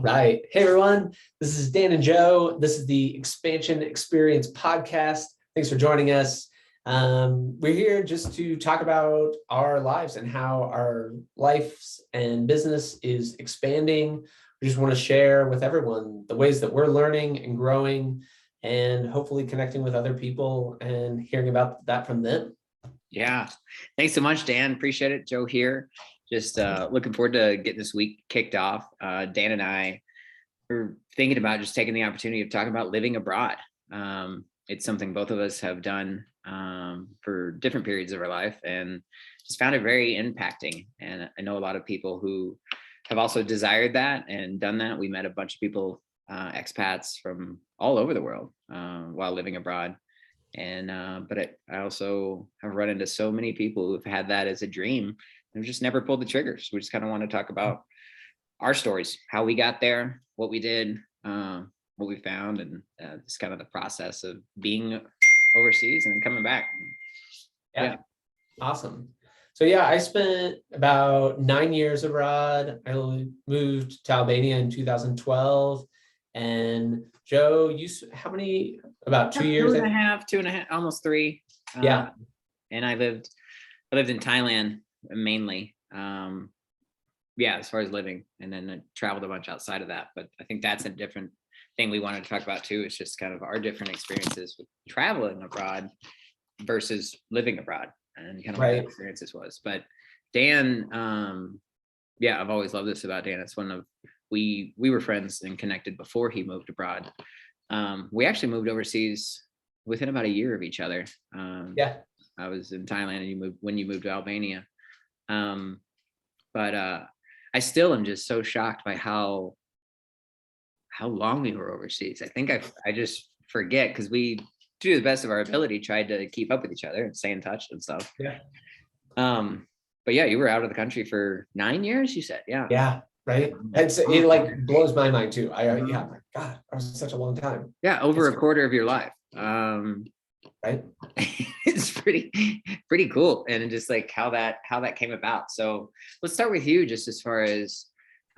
Right. Hey, everyone. This is Dan and Joe. This is the Expansion Experience podcast. Thanks for joining us. We're here just to talk about our lives and how our lives and business is expanding. We just want to share with everyone the ways that we're learning and growing and hopefully connecting with other people and hearing about that from them. Yeah. Thanks so much, Dan. Appreciate it. Joe here. Just looking forward to getting this week kicked off. Dan and I were thinking about just taking the opportunity of talking about living abroad. It's something both of us have done for different periods of our life and just found it very impacting. And I know a lot of people who have also desired that and done that. We met a bunch of people, expats from all over the world while living abroad. And I also have run into so many people who've had that as a dream and just never pulled the triggers. We just kind of want to talk about our stories, how we got there, what we did, what we found, and just kind of the process of being overseas and then coming back. Yeah. Awesome. So yeah, I spent about 9 years abroad. I moved to Albania in 2012. And Joe, how many? About 2 years? Two and a half, almost 3. Yeah. And I lived in Thailand mainly. As far as living, and then I traveled a bunch outside of that. But I think that's a different thing we wanted to talk about too. It's just kind of our different experiences with traveling abroad versus living abroad and kind of what the experiences was. But Dan, I've always loved this about Dan. It's one of we were friends and connected before he moved abroad. We actually moved overseas within about a year of each other. I was in Thailand and you moved to Albania. I still am just so shocked by how long we were overseas. I think I just forget because we, to the best of our ability, tried to keep up with each other and stay in touch and stuff. Yeah. But yeah, you were out of the country for 9 years, you said. Yeah. Yeah. Right. It like blows my mind too. I'm like, God, that was such a long time. Yeah. Over a quarter of your life. Right. It's pretty cool. And just like how that came about. So let's start with you, just as far as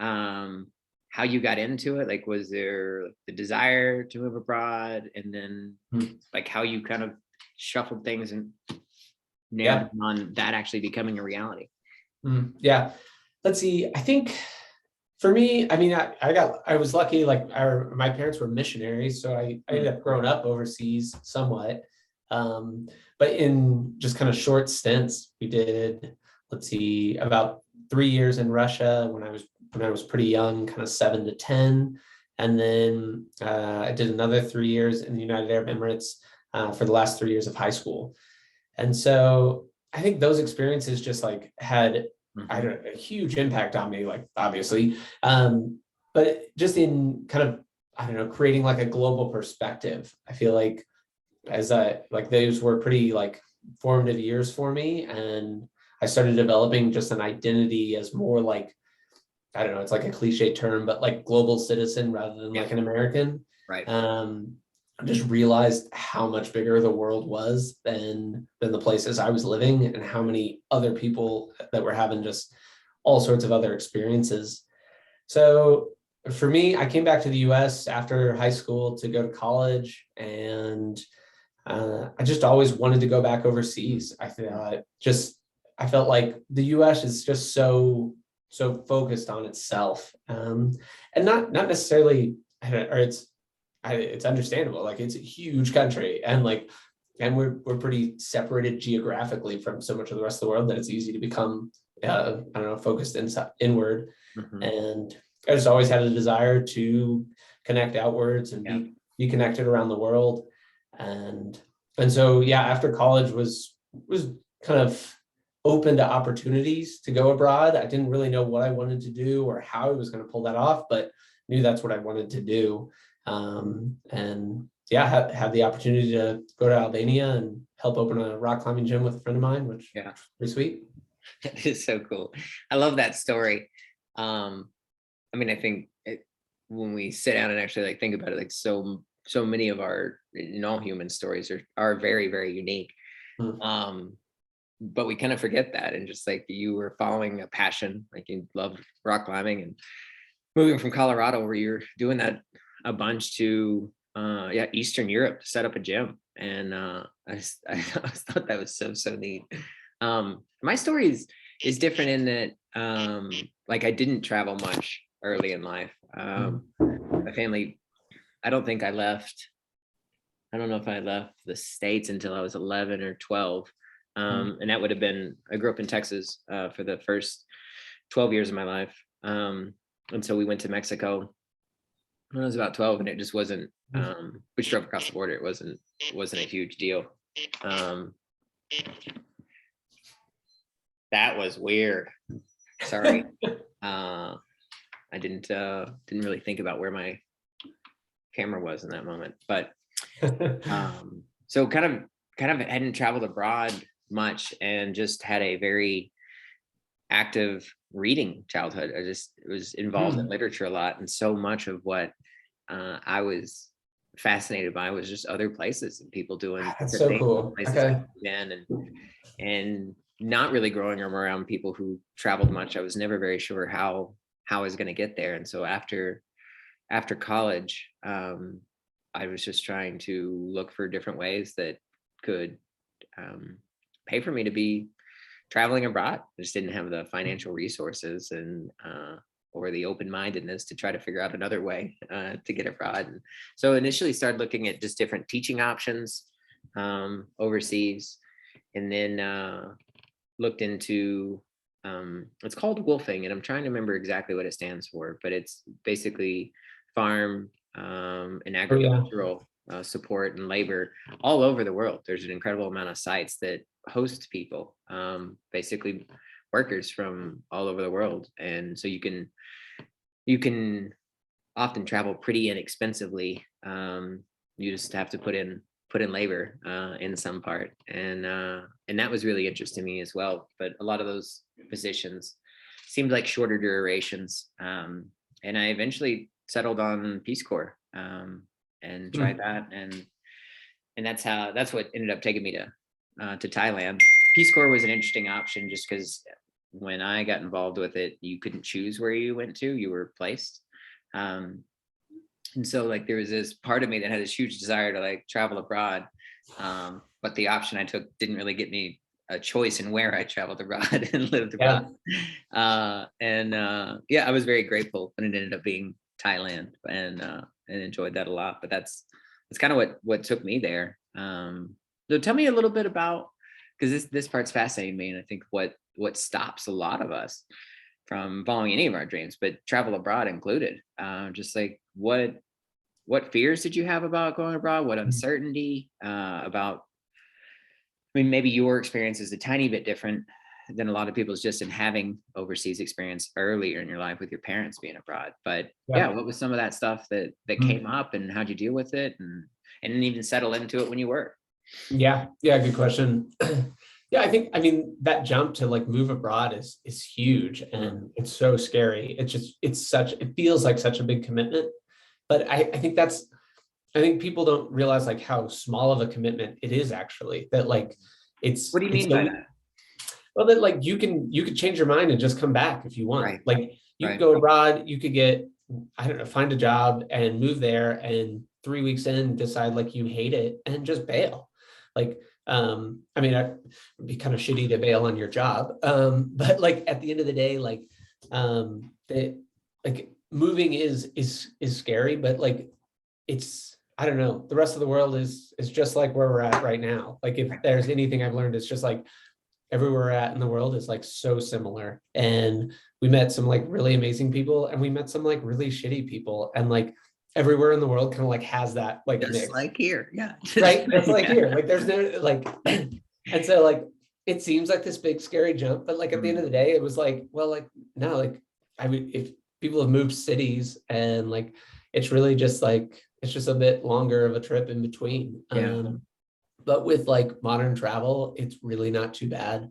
how you got into it. Like, was there the desire to move abroad, and then like how you kind of shuffled things and nailed on that actually becoming a reality? Yeah. Let's see. I think for me, I mean, I was lucky, like my parents were missionaries. So I ended up growing up overseas somewhat. But in just kind of short stints, we did, about 3 years in Russia when I was pretty young, kind of 7 to 10. And then I did another 3 years in the United Arab Emirates for the last 3 years of high school. And so I think those experiences just like had a huge impact on me, like obviously, but just in kind of, creating like a global perspective. I feel like those were pretty like formative years for me. And I started developing just an identity as more like, I don't know, it's like a cliche term, but like global citizen rather than like an American. Right. I just realized how much bigger the world was than the places I was living, and how many other people that were having just all sorts of other experiences. So for me, I came back to the US after high school to go to college, and I just always wanted to go back overseas. I felt like the US is just so focused on itself, and not necessarily, or it's understandable. Like, it's a huge country, and we're pretty separated geographically from so much of the rest of the world that it's easy to become focused inward. And I just always had a desire to connect outwards and be connected around the world. And so after college was kind of open to opportunities to go abroad. I didn't really know what I wanted to do or how I was going to pull that off, but knew that's what I wanted to do. Had the opportunity to go to Albania and help open a rock climbing gym with a friend of mine, which was pretty sweet. It is so cool. I love that story. I think when we sit down and actually think about it, so many of our all human stories are very, very unique. But we kind of forget that, and just you were following a passion, you loved rock climbing, and moving from Colorado, where you're doing that a bunch, to Eastern Europe to set up a gym. And I thought that was so neat. My story is different in that like I didn't travel much early in life. My family, I don't think I left. I don't know if I left the States until I was 11 or 12. And that would have been, I grew up in Texas for the first 12 years of my life. And so we went to Mexico when I was about 12, and it just wasn't, we drove across the border. It wasn't a huge deal. That was weird. Sorry. I didn't really think about where my camera was in that moment, but so kind of hadn't traveled abroad much, and just had a very active reading childhood. I just was involved in literature a lot, and so much of what I was fascinated by was just other places and people doing That's so cool. places Okay. and not really growing up around people who traveled much. I was never very sure how I was going to get there. And so after college, I was just trying to look for different ways that could pay for me to be traveling abroad. I just didn't have the financial resources and or the open-mindedness to try to figure out another way to get abroad. And so initially started looking at just different teaching options overseas, and then looked into it's called Wolfing, and I'm trying to remember exactly what it stands for, but it's basically farm and agricultural support and labor all over the world. There's an incredible amount of sites that host people, basically workers from all over the world. And so you can often travel pretty inexpensively. You just have to put in labor in some part, and that was really interesting to me as well. But a lot of those positions seemed like shorter durations, and I eventually settled on Peace Corps and tried that, and that's what ended up taking me to Thailand. Peace Corps was an interesting option just because when I got involved with it, you couldn't choose where you went to; you were placed. And so like there was this part of me that had this huge desire to like travel abroad, but the option I took didn't really get me a choice in where I traveled abroad and lived abroad. I was very grateful when it ended up being Thailand, and enjoyed that a lot. But that's kind of what took me there. So tell me a little bit about, because this part's fascinating me, and I think what stops a lot of us from following any of our dreams, but travel abroad included. Just like what fears did you have about going abroad? What uncertainty about? I mean, maybe your experience is a tiny bit different than a lot of people's, just in having overseas experience earlier in your life with your parents being abroad. But what was some of that stuff that came up, and how'd you deal with it, and even settle into it when you were? Yeah, good question. I mean, that jump to like move abroad is huge, and it's so scary. It feels like such a big commitment, but I think people don't realize like how small of a commitment it is actually. That like it's. What do you mean by that? Well, that like you could change your mind and just come back if you want. Right. Like you could go abroad, you could get, I don't know, find a job and move there, and 3 weeks in decide like you hate it and just bail. Like, I mean, it'd be kind of shitty to bail on your job. But like at the end of the day, like, like moving is scary, but like, it's, I don't know, the rest of the world is just like where we're at right now. Like if there's anything I've learned, it's just like everywhere we're at in the world is like so similar. And we met some like really amazing people, and we met some like really shitty people, and like everywhere in the world kind of like has that like just mix. Like here. Yeah. Right. It's like here, like there's no like, and so like it seems like this big scary jump, but like at the end of the day, it was like, well, like no, like I mean, if people have moved cities, and like it's really just like it's just a bit longer of a trip in between. But with like modern travel, it's really not too bad.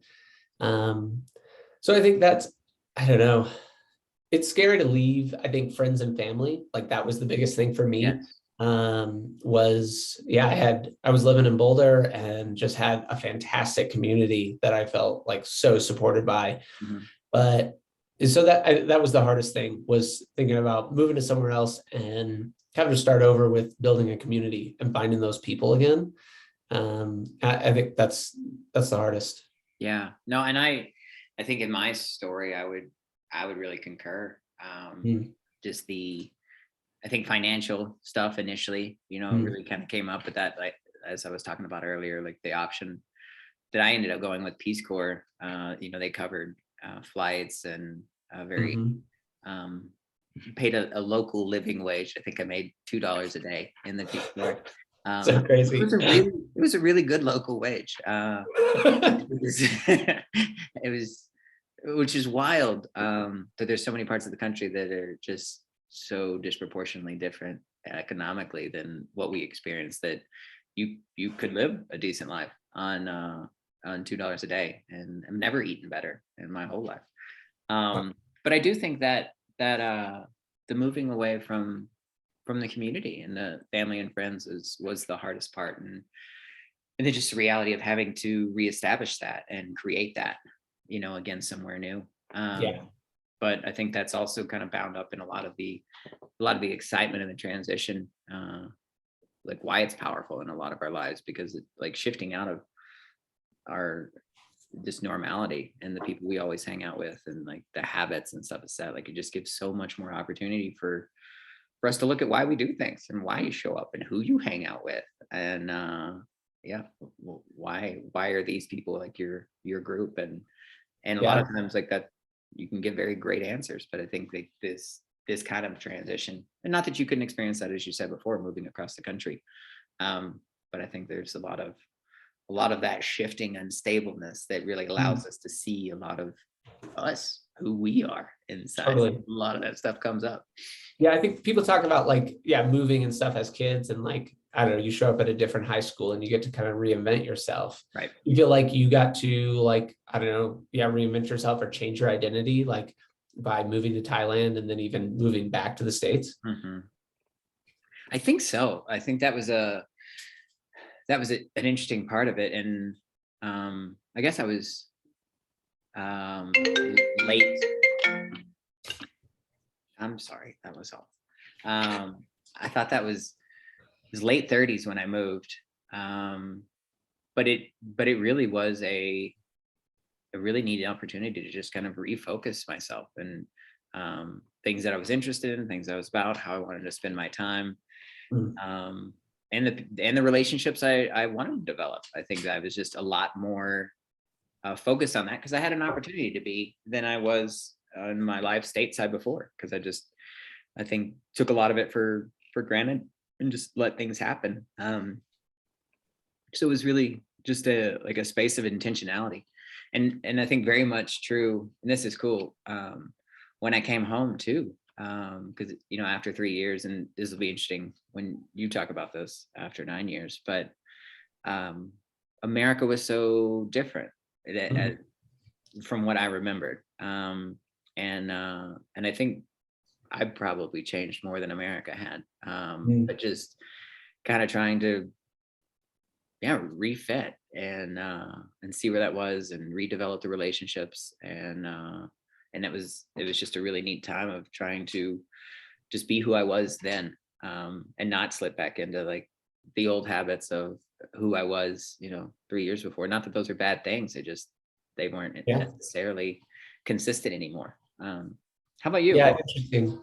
So I think that's, I don't know, it's scary to leave, I think, friends and family. Like that was the biggest thing for me. Yes. I was living in Boulder and just had a fantastic community that I felt like so supported by. But So that was the hardest thing, was thinking about moving to somewhere else and having to start over with building a community and finding those people again. I think that's the hardest. Yeah, no, and I think in my story, I would really concur. Mm, Just I think financial stuff initially, mm, really kind of came up with that, like as I was talking about earlier, like the option that I ended up going with Peace Corps. They covered flights and very mhm. um, paid a local living wage. I think I made $2 a day in the Peace Corps. So crazy. It was a really good local wage. It was, it was, which is wild, that there's so many parts of the country that are just so disproportionately different economically than what we experience, that you could live a decent life on $2 a day, and I've never eaten better in my whole life. But I do think that the moving away from the community and the family and friends was the hardest part, and then just the reality of having to reestablish that and create that, again, somewhere new. Yeah, But I think that's also kind of bound up in a lot of the excitement and the transition, like why it's powerful in a lot of our lives, because it's like shifting out of our this normality and the people we always hang out with and like the habits and stuff is that, like, it just gives so much more opportunity for us to look at why we do things and why you show up and who you hang out with, and yeah, why are these people like your group, and a lot yeah, of times like that you can get very great answers. But I think that this kind of transition, and not that you couldn't experience that, as you said before, moving across the country, but I think there's a lot of that shifting unstableness that really mm, allows us to see a lot of us, who we are inside. A totally. lot of that stuff comes up. Yeah, I think people talk about like, yeah, moving and stuff as kids, and like, I don't know, you show up at a different high school and you get to kind of reinvent yourself. Right. You feel like you got to, like, I don't know, yeah, reinvent yourself or change your identity, like by moving to Thailand and then even moving back to the States. Mhm. I think so. I think that was an interesting part of it, and I guess I was um, late. I'm sorry, that was all. I thought it was late 30s when I moved, um, but it really was a really neat opportunity to just kind of refocus myself, and things that I was interested in, things I was about, how I wanted to spend my time, Mm, um, and the relationships I wanted to develop. I think that I was just a lot more focused on that because I had an opportunity to be than I was in my life stateside before. Because I think took a lot of it for granted and just let things happen. So it was really just a space of intentionality, and I think very much true. And this is cool. When I came home too, because after 3 years, and this will be interesting when you talk about this after 9 years, but um, America was so different mm, from what I remembered, and I think I probably changed more than America had, mm. but just kind of trying to, yeah, refit and see where that was and redevelop the relationships, and it was just a really neat time of trying to just be who I was then, and not slip back into like the old habits of who I was 3 years before. Not that those are bad things, they weren't Yeah, necessarily consistent anymore. How about you? yeah, What interesting.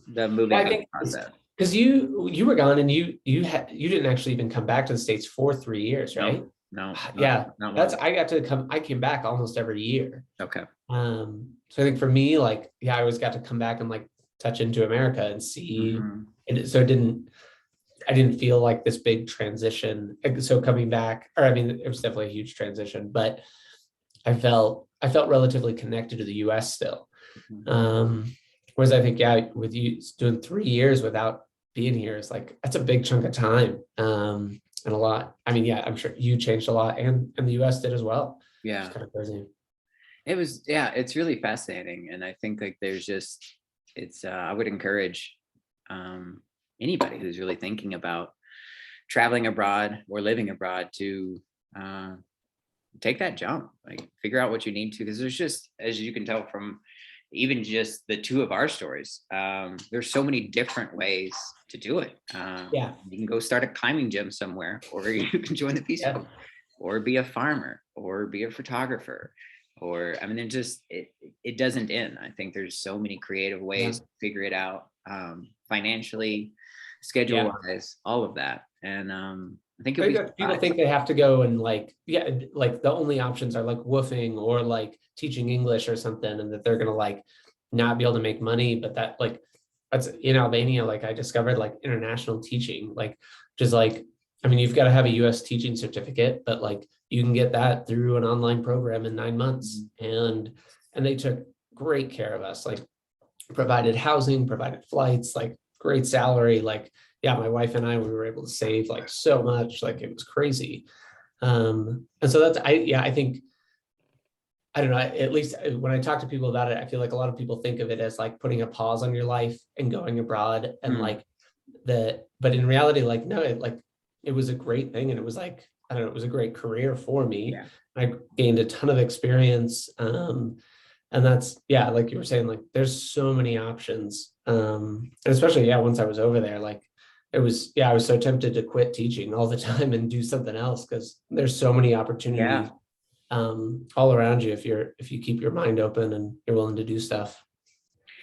the Well, moving I out think process? because you were gone and you didn't actually even come back to the States for 3 years, No, right? no, Yeah, not that's once. I came back almost every year. Okay. So I think for me, like, yeah, I always got to come back and like touch into America and see. Mhm. And so I didn't feel like this big transition. So coming back, or I mean, it was definitely a huge transition, but I felt relatively connected to the US still. Mhm. Um, Whereas I think, yeah, with you doing 3 years without being here is like, that's a big chunk of time. And a lot. I mean, yeah, I'm sure you changed a lot and the US did as well. It's Yeah. kind of crazy. Yeah, it's really fascinating. And I think like I would encourage um, anybody who's really thinking about traveling abroad or living abroad to take that jump, like figure out what you need to, because there's just, as you can tell from even just the two of our stories, there's so many different ways to do it. Yeah. You can go start a climbing gym somewhere, or you can join the Peace Yeah. Corps, or be a farmer, or be a photographer, or I mean, it doesn't end. I think there's so many creative ways to figure it out, financially, schedule wise, all of that. And I think it'll be People think they have to go and like, like the only options are like woofing or like teaching English or something, and that they're gonna like not be able to make money. But that like, that's in Albania, like I discovered like international teaching, like, which is like, I mean, you've got to have a US teaching certificate, but like you can get that through an online program in 9 months. And they took great care of us, like provided housing, provided flights, like great salary. Like, yeah, my wife and I, we were able to save like so much, like it was crazy. And so that's, I think, I don't know, at least when I talk to people about it, I feel like a lot of people think of it as like putting a pause on your life and going abroad, and like but in reality, like, no, it was a great thing. And it was like, I don't know, it was a great career for me. Yeah. I gained a ton of experience. And that's, yeah, like you were saying, like there's so many options. And especially, yeah, once I was over there, like it was, yeah, I was so tempted to quit teaching all the time and do something else, because there's so many opportunities all around you if you keep your mind open and you're willing to do stuff.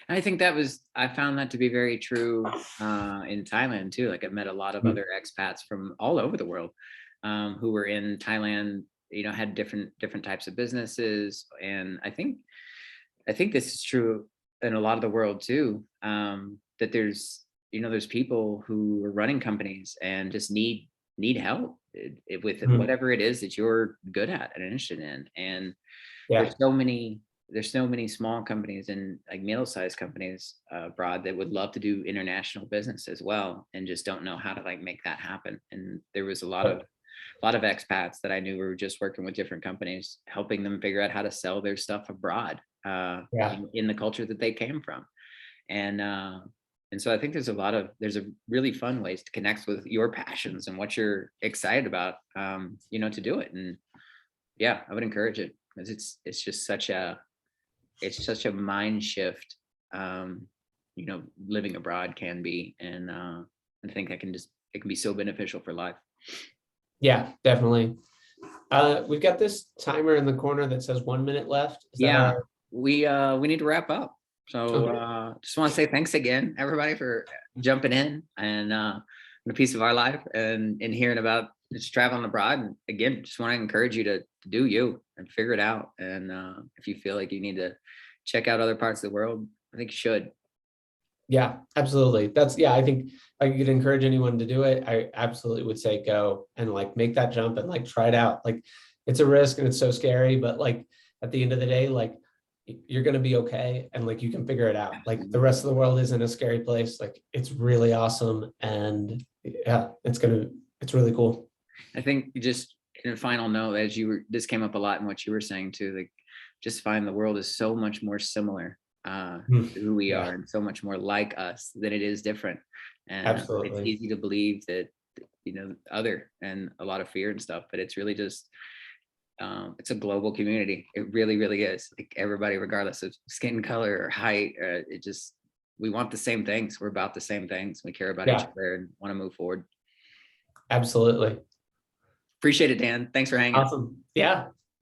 I think I found that to be very true in Thailand too. Like I've met a lot of other expats from all over the world, who were in Thailand, had different types of businesses. And I think this is true in a lot of the world too, that there's people who are running companies and just need help with whatever it is that you're good at and interested in. And there's so many small companies and like middle-sized companies abroad that would love to do international business as well, and just don't know how to like make that happen. And there was a lot of expats that I knew were just working with different companies, helping them figure out how to sell their stuff abroad, in the culture that they came from. And so I think there's a really fun ways to connect with your passions and what you're excited about, to do it. And yeah, I would encourage it, because it's just such a mind shift, living abroad can be. And I think it can be so beneficial for life. Yeah, definitely. We've got this timer in the corner that says 1 minute left. We need to wrap up. So just want to say thanks again, everybody, for jumping in and a piece of our life and hearing about just traveling abroad. And again, just want to encourage you to do you and figure it out. And if you feel like you need to check out other parts of the world, I think you should. Yeah, absolutely. I think I could encourage anyone to do it. I absolutely would say go and like make that jump and like try it out. Like it's a risk and it's so scary, but like at the end of the day, like you're going to be okay. And like, you can figure it out. Like the rest of the world isn't a scary place. Like it's really awesome. And yeah, it's really cool. I think just in a final note, this came up a lot in what you were saying too, like just find the world is so much more similar to who we are, and so much more like us than it is different. And absolutely, it's easy to believe that, other, and a lot of fear and stuff, but it's really just, it's a global community. It really, really is. Like everybody, regardless of skin color or height, we want the same things. We're about the same things. We care about each other and want to move forward. Absolutely. Appreciate it, Dan. Thanks for hanging. Awesome. Yeah.